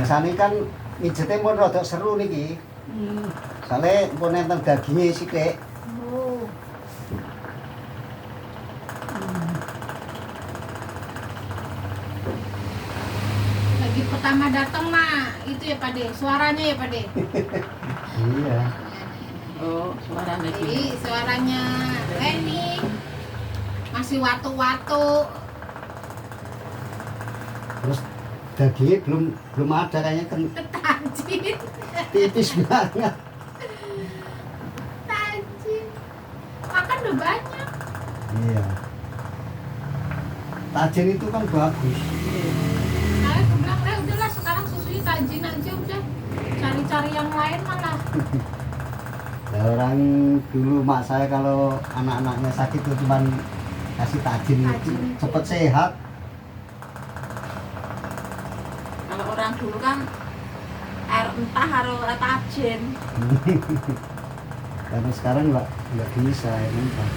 Biasane kan mijete pun rada seru niki. Soale pun enten daginge sithik. Oh. Lagi pertama datang mah itu ya Pak De, suaranya ya Pak De. Iya. Oh, suaranya Jadi suaranya Reni masih watu-watu. Terus dagingnya belum ada kayaknya kan Tajin. tipis banget. Tajin. Makan udah banyak. Iya. Tajin itu kan bagus. Saya bilang, udahlah sekarang susunya tajin aja udah. Cari-cari yang lain malah. Ya, orang dulu mak saya kalau anak-anaknya sakit itu cuman kasih tajin itu Tajin. cepet sehat. Kalau orang dulu kan air entah harus tajin. Karena sekarang nggak bisa ya mentah.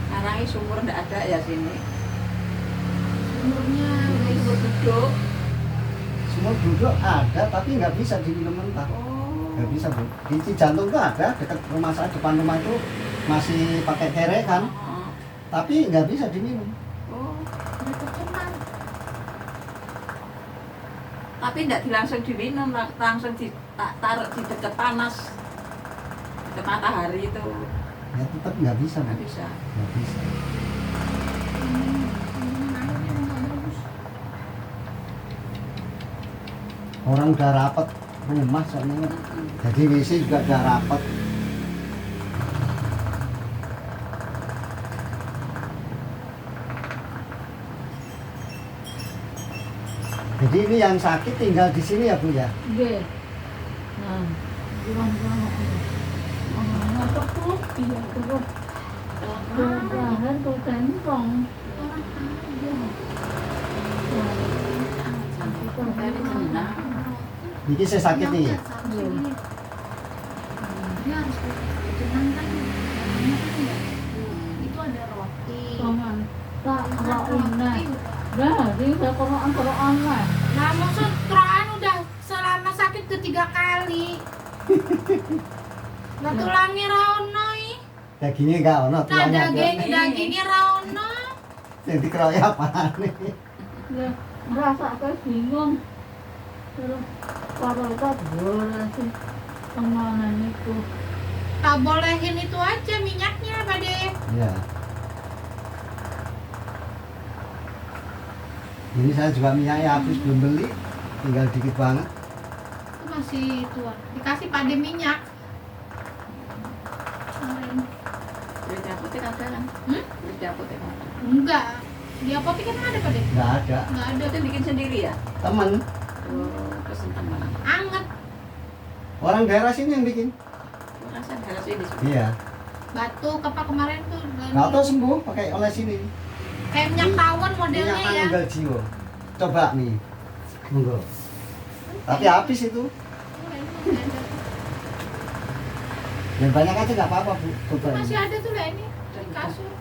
Sekarang ini sumur nggak ada ya sini. Umurnya udah Sumur duduk. Semua duduk ada tapi nggak bisa diminum mentah. Oh. Nggak bisa bu. Di Jantung tuh ada dekat rumah saya, depan rumah itu masih pakai kere kan, Oh. tapi nggak bisa diminum. Oh. udah tercemar. Tapi tidak langsung diminum, langsung ditaruh di dekat panas, dekat matahari itu Ya tetap nggak bisa bu. nggak bisa. Nggak bisa. Airnya nggak bagus. Orang udah rapat rumah soalnya. Jadi WC juga udah rapat. Jadi ini yang sakit tinggal di sini ya bu ya? Iya. Nah, bulan-bulan masuk tuh, iya terus. Bahan tuh centong. Dari jenah. Ini saya sakit nih. Dia harus jenang kan. Namanya kan ya. Itu ada roti. Jangan tak Ada rona. roti. Jadi saya Quran lah. Nah, maksud Quran udah selama sakit ketiga kali. Lah tulangnya raonoi. Dagingnya nggak ono, Nah, tulangnya ada. dagingnya raono. Yang dikeroyok apa nih? Ya merasa kayak bingung. Terus kalau tak boleh sih kemana itu. Tak bolehin itu aja minyaknya, Pak De. Iya. Ini saya juga minyaknya habis belum beli, tinggal dikit banget. Itu masih tua. Dikasih Pak De minyak. Kemarin. Di apotek ada kan? Hmm? Di apotek ada. Enggak. Di apotek kan ada, Pak De? Nggak ada. Enggak ada. Itu bikin sendiri ya? Temen Oh, pesen teman. Anget. orang daerah sini yang bikin. Rasa harus ini. Iya. Batuk apa kemarin tuh. Nggak tahu sembuh pakai oles ini. Kayak minyak tawon modelnya Minyak ya. tanggal jiwa. Coba nih. Monggo. Tapi habis itu. Yang banyak aja nggak apa-apa bu. Coba Masih ini. ada tuh lah ini di kasur.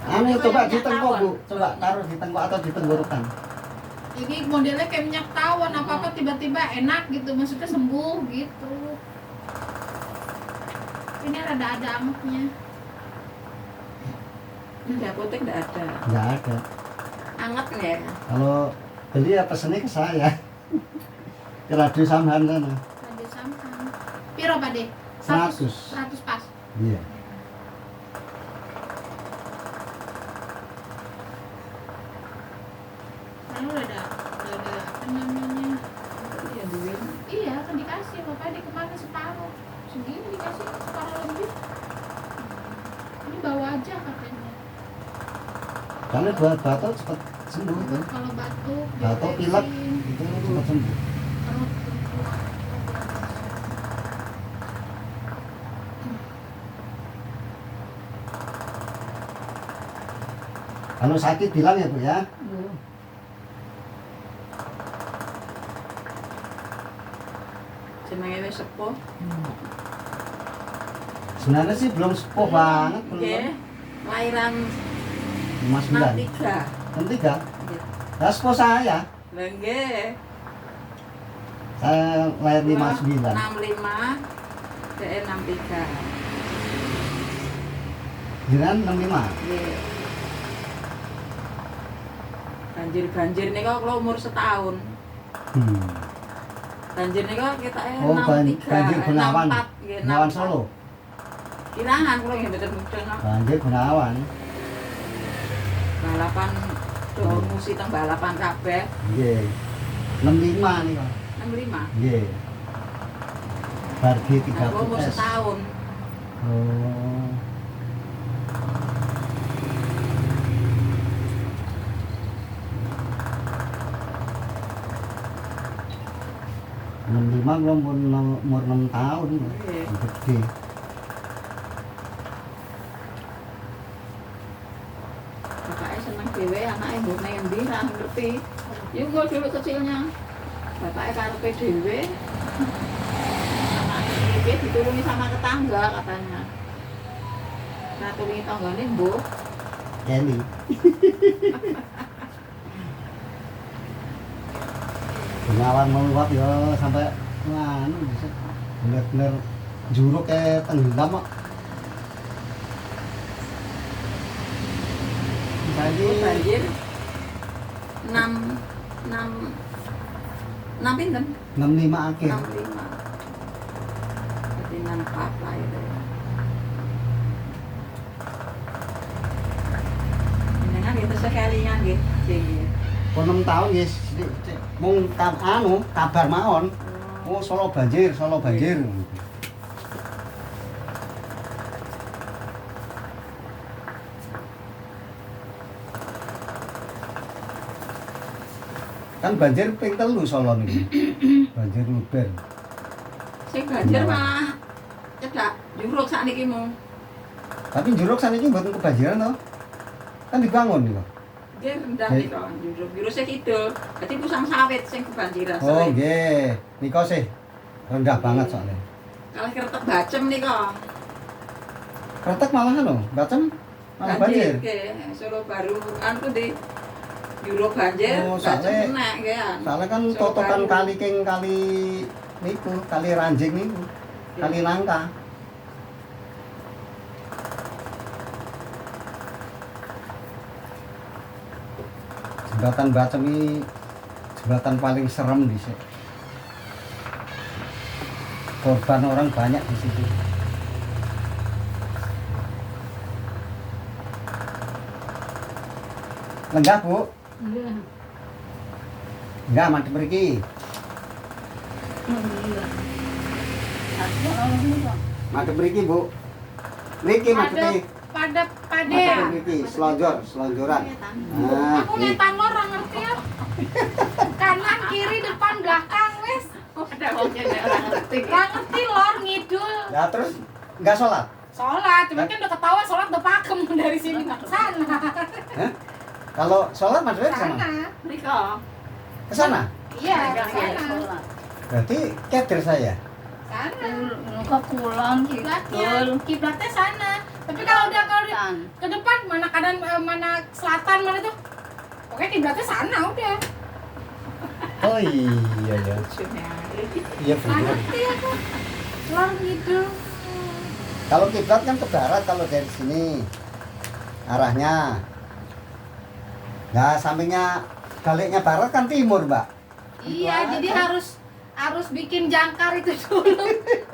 Anu Itu coba yang di minyak tengkok bu. tawon. Coba taruh di tengkok atau di tenggorokan. Jadi modelnya kayak minyak tawon apa-apa tiba-tiba enak gitu. Maksudnya sembuh gitu. Ini rada ada angetnya. Di apotek nggak ada. Nggak ada. Anget ya. Kalau beli ya pesennya ke saya. Ke Radio Samhan sana. Ada sampan. Piro Pak De? 100. 100 pas. Iya. Lalu udah ada apa namanya? Iya, duit. Iya kan dikasih Bapak De kemana separuh. Segini dikasih separuh lebih. Ini bawa aja katanya. Karena buat batuk cepat sembuh itu. Kalau batuk, Batuk pilek itu cepat sembuh. perut. Kalau sakit bilang ya bu ya. Jenenge wis sepuh. Sebenarnya sih belum sepuh banget belum. Nggih. Lahiran 59. 63. 63. Nggih. Lah sepuh saya. Lah nggih. Saya lahir 59. 65 DE 63. Jenengan 65. Nggih. Banjir nika kula umur setahun. Banjir nika kita Oh, 63. banjir Gunawan. 64, nggih, Gunawan 64. Solo. Kirangan kula nggih mboten mudeng kok. Banjir Gunawan. Balapan do musi teng balapan kabeh. Nggih. 65 nika. 65. Nggih. Bargi Nah, kula umur 30 S. setahun. Oh. Lima belum umur 6 tahun. Iya. Gede. Bapaknya seneng dhewe, anaknya mbok nang endi ra ngerti. Ya gua dulu kecilnya. Bapaknya karepe dhewe. Anaknya iki ditulungi sama tetangga katanya. Nah, tulungi tanggane mbok. Kelly. Gunawan meluap ya sampai anu bisa bener-bener juruk kayak tenggelam kok. Banjir, Jadi banjir. 6 pinten? 65 akhir. 65. Jadi 64 lah itu. Jenengan gitu sekalian nggih, sing. Pun 6 tahun ya, mung anu kabar mawon. Oh Solo banjir, Solo banjir. Kan banjir ping 3 Solo niki. Banjir luber. Sing banjir malah cedak juruk sakniki mung. Tapi juruk saniki mboten kebanjiran to. Kan dibangun niku. Nggih rendah nika juruk. Juruk sing kidul. Dadi pusang sawit sing kebanjiran. Oh nggih, nika sih rendah banget soalnya. Kalau kretek bacem nika. Kretek malah anu, bacem malah banjir. Nggih, Solo baru anu di juruk banjir, Oh, bacem soalnya- kena nggih. Soalnya kan Solo totokan baru. kali king kali niku, kali Ranjing niku, kali Nangka. Jembatan Bacem ini jembatan paling serem di sini. Korban orang banyak di situ. Lenggah, Bu? Iya. Enggak, mati pergi. Iya. Aku orang ini kok. Mati pergi, Bu. Mriki mati Pada pergi. pada pade Mati ya. pergi, selonjoran. Nah, Aku nih. ngetan lor ora ngerti ya. Kanan, kiri, depan, belakang wis. Ada wong kene ora ngerti. Ora ngerti lor ngidul. Ya terus enggak sholat? Sholat, cuma kan udah ketahuan sholat udah pakem dari sini ke sana. Hah? Kalau sholat maksudnya ke sana? Sana. Nika. Ke sana? Iya, ke sana. Berarti keder saya. Sana. Muka pulang Kiblatnya, kiblatnya sana. Tapi kalau udah ke depan mana kanan mana selatan mana tuh? Pokoknya kiblatnya sana udah. Oh iya ya. Iya Nggak benar. ngerti aku. Lor ngidul. Kalau kiblat kan ke barat kalau dari sini arahnya. Nah, sampingnya baliknya barat kan timur, Mbak. Iya, Itu jadi aja. harus bikin jangkar itu dulu.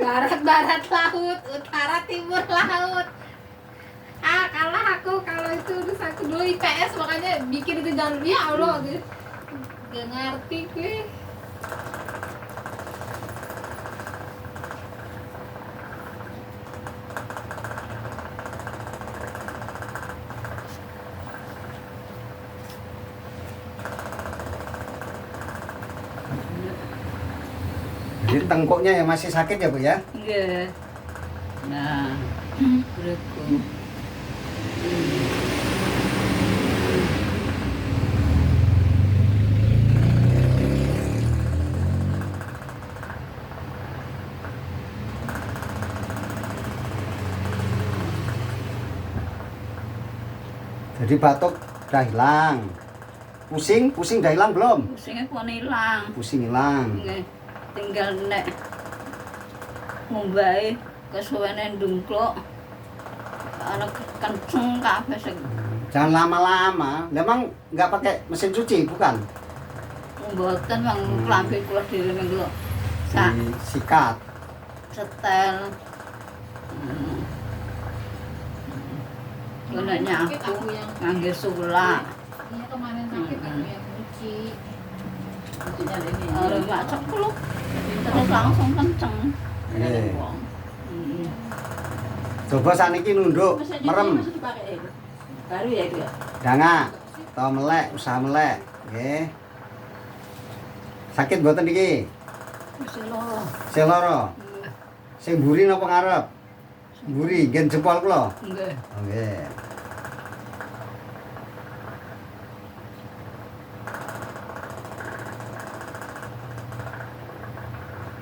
Barat laut, utara timur laut. Ah, kalah aku kalau itu terus aku dulu IPS makanya bikin itu jalur ya Allah gitu. Gak ngerti gue. Jadi tengkuknya yang masih sakit ya, Bu ya? Nggih. Nah, berku. Jadi batuk udah hilang. Pusing udah hilang belum? Pusingnya pun hilang. Pusing hilang. Nggih. Tinggal nek ngombae kesuwene ndungkluk. Ana kenceng kabeh sing Jangan lama-lama. Memang nggak pakai mesin cuci, bukan? mboten wong klambi kula dhewe mengko sak Sikat. setel. Kena nyapu Aku yang ngangge sulak. iya kemarin sakit aku yang nyuci. Maksudnya ini. Mak cekluk. Terus langsung kenceng. Eh. Hmm. Coba saniki nunduk, Mesin cuci merem. masih dipakai itu. Baru ya itu ya. Danga. Tau melek, usaha melek. Nggih. Sakit mboten iki? Wis loro. Sing loro. Sing mburi napa ngarep? Mburi, nggen jempol kula. Nggih. Oh, nggih.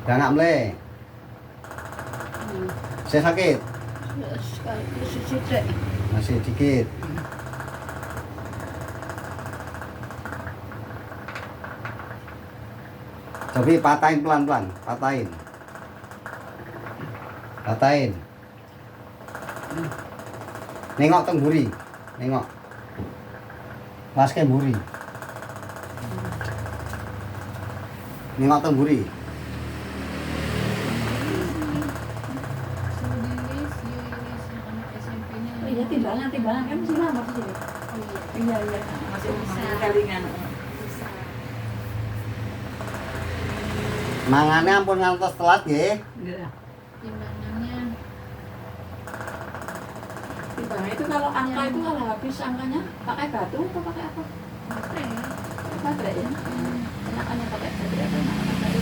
Danga mle. Saya sakit, Sekali sithik. masih dikit. Coba patahin pelan-pelan, patahin. Patahin. Nengok teng buri, nengok. Pas ke buri. Nengok teng buri. Oh iya timbangan kan masih lama di sini. Iya masih kalingan. Mangane ampun ngantos telat nggih. Nggih. Timbangannya Timbangan itu kalau angka itu kalau habis angkanya pakai batu atau pakai apa? baterai ya. Baterai ya. Enakannya pakai baterai atau enakannya baterai?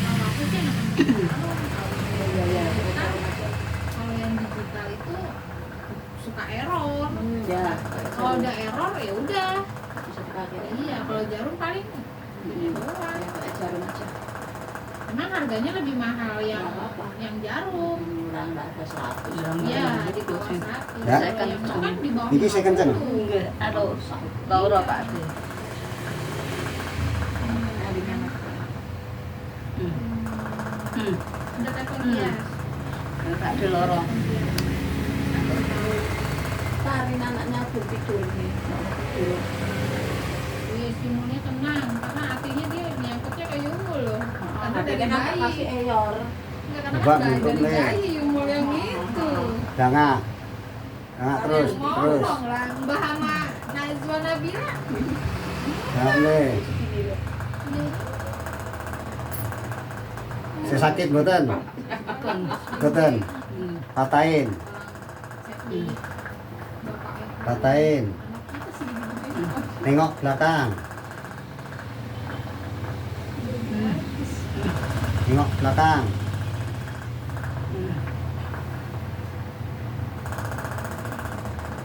Kalau aku sih enakan digital. Iya iya. Kalau yang digital itu suka error. Ya. Kalau udah error ya udah. Bisa dipakai. Iya, kalau jarum paling Ini doang. pakai jarum aja. Emang harganya lebih mahal yang Nggak apa-apa. yang jarum. Murah nggak ada 100. Iya, Jadi di bawah kucing. 100. Ya. Kalau yang itu kan di bawah Iki saya kenceng. 50. Nggih. Aduh, loro Pak Ade. Kalingan. Hmm. Udah telepon dia. Pak Ade loro. Tarin anaknya belum tidur nih. Mau tidur. Iya, Simonnya tenang karena hatinya dia nyangkutnya ke Yumul loh. Karena Tapi dari kan bayi. masih eyor. Enggak, karena Coba kan dari minum, Le. bayi Yumul yang itu. Danga. Danga terus, terus. Ngomong lah, Mbah sama Najwa Nabila. Danga mle. Saya sakit mboten? Mboten. Hmm. Patahin, patahin. Nengok belakang. Nengok belakang.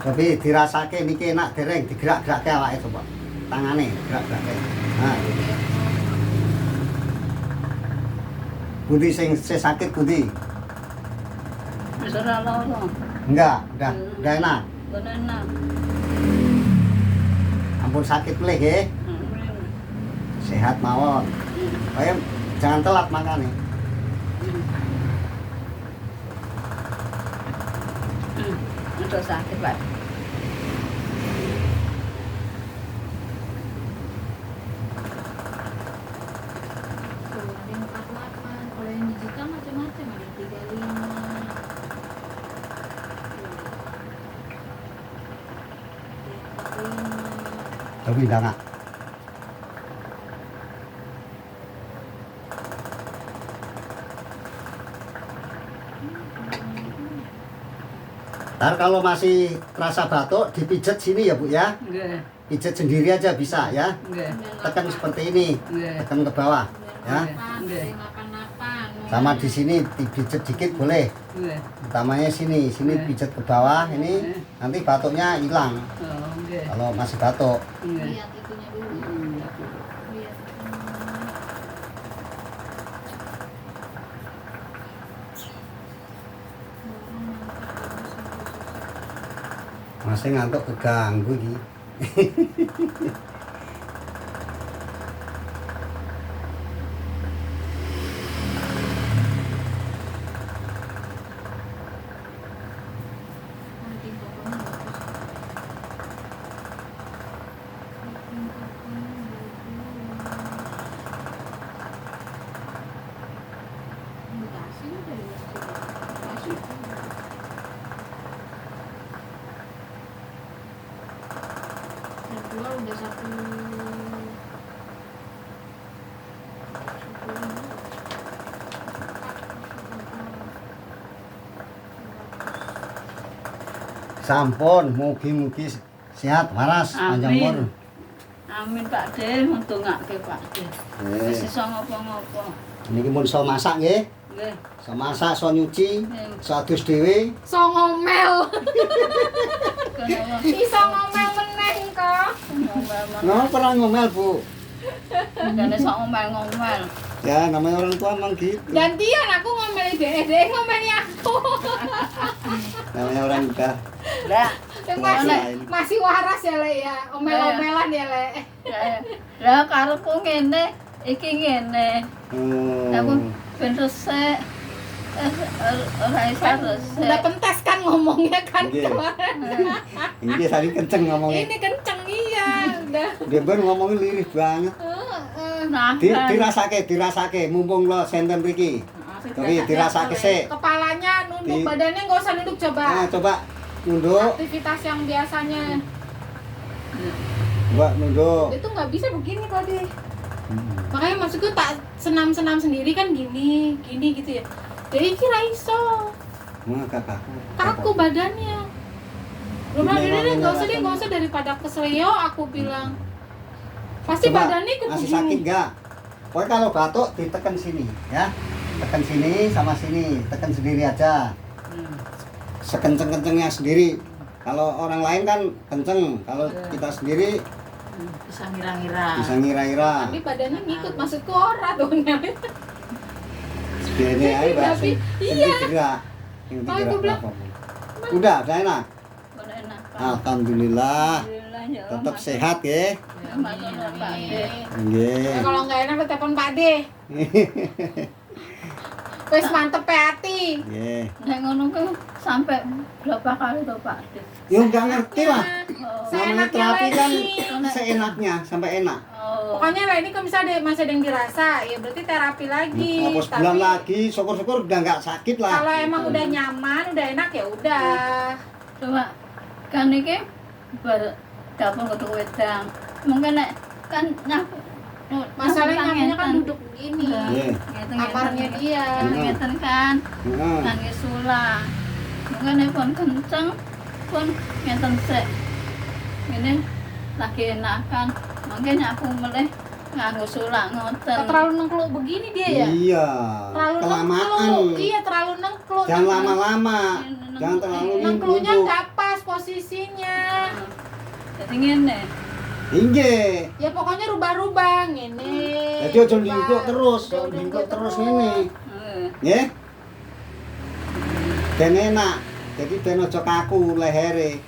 Tapi dirasake niki enak dereng digerak-gerakke awake coba. Tangane gerak-gerakke. Nah. Pundi sing sakit pundi? Wis ora loro. Enggak, udah enak. Bener enak. Ampun sakit melih nggih. Sehat mawon. Ayo jangan telat makane. Itu sakit Pak. Tuh, ada yang 48. Kalau yang digital macam-macam, ada 35. Tapi enggak. Ntar kalau masih terasa batuk dipijet sini ya Bu ya. Nggih. Pijet sendiri aja bisa ya. Nggih. Tekan seperti ini. Nggih. Tekan ke bawah ya. Nggih. Sama di sini dipijet dikit boleh. Nggih. Utamanya sini, sini Nggih. pijet ke bawah ini nanti batuknya hilang. Oh, nggih. Kalau masih batuk. Nggih. Lihat itunya dulu. Lihat. Masih ngantuk keganggu iki. satu. Sampun, mugi-mugi sehat waras panjang Amin. umur. Amin Pak De, ndongake Pak De. Wis Nggih. iso ngopo-ngopo. Niki mun iso masak nggih. Nggih. Iso masak, iso nyuci, iso adus dhewe. So ngomel. Kenapa? Iso ngomel meneh kok. Nah, pernah ngomel, Bu. Jane sok ngomel-ngomel. Ya, namanya orang tua emang gitu. Gantian aku ngomeli dhek ngomeli aku. Namanya orang udah. Lah, Masih waras ya, Le ya. Omel-omelan ya, Le. lah karepku ngene, iki ngene. Aku Hmm. ben resik. Ora iso resik. Udah pentes kan ngomongnya kan Nggih. kemarin. Ini tadi kenceng ngomongnya. Ini kenceng iya, udah. Dia baru ngomongnya lirih banget. Nah, Dirasake, mumpung lo senten mriki. Tapi dirasake sik. Kepalanya nunduk, Di- badannya nggak usah nunduk Nah, coba. coba nunduk, Aktivitas yang biasanya coba nunduk. itu nggak bisa begini tadi. Makanya maksudku tak senam-senam sendiri kan gini gitu ya. Jadi kira iso. Nah, kakakku. Kaku badannya. Lu bilang Gimana ini nggak usah ngelakuin? deh, nggak usah daripada keselio aku bilang. Pasti Coba, badannya ikut masih sakit begini. enggak? Pokoknya kalau batuk ditekan sini, ya. Tekan sini sama sini, tekan sendiri aja. Sekenceng-kencengnya sendiri. Kalau orang lain kan kenceng, kalau kita sendiri Bisa ngira-ngira. bisa ngira-ngira. Tapi badannya ngikut, maksudku ora tuh. Segini aja bahas. Tapi, iya. Gerak. Yang Oh, digerak aku bilang, apapun. Udah enak. enak. Alhamdulillah. Alhamdulillah ya Allah. Tetap sehat ya. Matur Pak De. Nggih. Ya, kalau nggak enak lu telepon Pak De. Wes mantep ya hati. Nggih. Nek ngono ku sampai berapa kali to Pak De? Ya enggak ngerti lah. Oh. Namanya Seenaknya terapi kan lagi. seenaknya sampai enak. Oh. Pokoknya lah ini kalau misalnya masih ada yang dirasa, ya berarti terapi lagi. Apa sebulan lagi, syukur-syukur udah nggak sakit lah. Kalau emang udah nyaman, udah enak ya udah. Coba kan iki dapur kudu wedang. Mungkin nek kan nyapu Masalahnya nyapunya kan ngeten. duduk begini. Iya. Kamarnya dia. Ngeten kan. Heeh. Nangis sula. Mungkin nek pun kenceng pun ngeten sik. Ini lagi enakan. Mungkin aku meleh nganggo sula ngoten. Terlalu nengkluk begini dia ya. Iya. Terlalu Kelamaan. nengkluk. Iya, terlalu nengkluk. Jangan lama-lama. Jangan terlalu Nengkluknya nunduk. nggak pas posisinya. Jadi ngene. Inggih. Ya pokoknya rubah-rubah ngene. Jadi ojo ningkuk terus, ojo ningkuk terus ngene. Nggih. Ben enak. Jadi ben ojo kaku lehere.